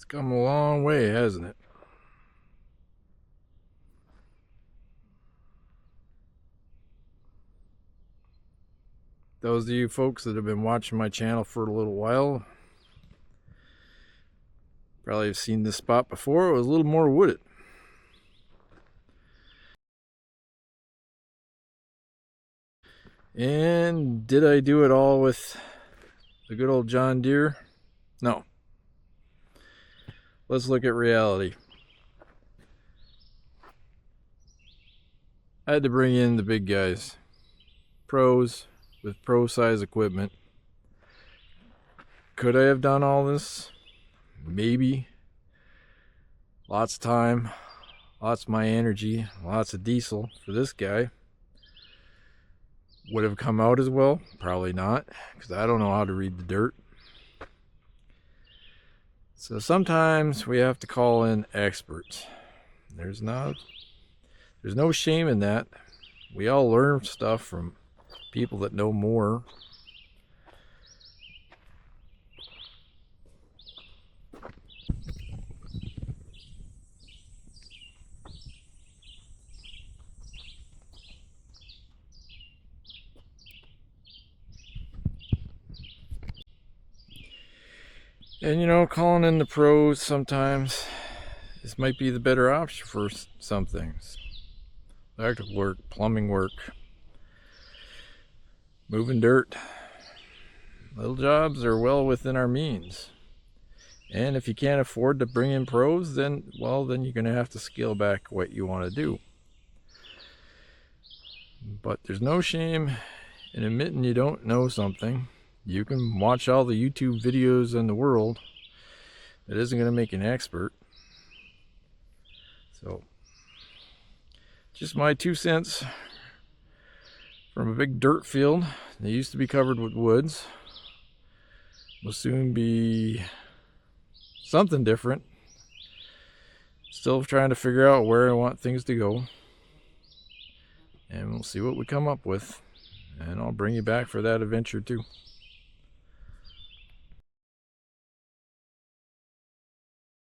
come a long way, hasn't it? Those of you folks that have been watching my channel for a little while probably have seen this spot before. It was a little more wooded. And did I do it all with the good old John Deere? No. Let's look at reality. I had to bring in the big guys, pros with pro size equipment. Could I have done all this? Maybe. Lots of time, lots of my energy, lots of diesel for this guy. Would have come out as well? Probably not, because I don't know how to read the dirt. So sometimes we have to call in experts. There's no shame in that. We all learn stuff from people that know more. And you know, calling in the pros sometimes, this might be the better option for some things. Electrical work, plumbing work, moving dirt. Little jobs are well within our means. And if you can't afford to bring in pros, then you're going to have to scale back what you want to do. But there's no shame in admitting you don't know something. You can watch all the YouTube videos in the world. That isn't going to make you an expert. So, just my 2 cents from a big dirt field that used to be covered with woods. Will soon be something different. Still trying to figure out where I want things to go. And we'll see what we come up with. And I'll bring you back for that adventure too.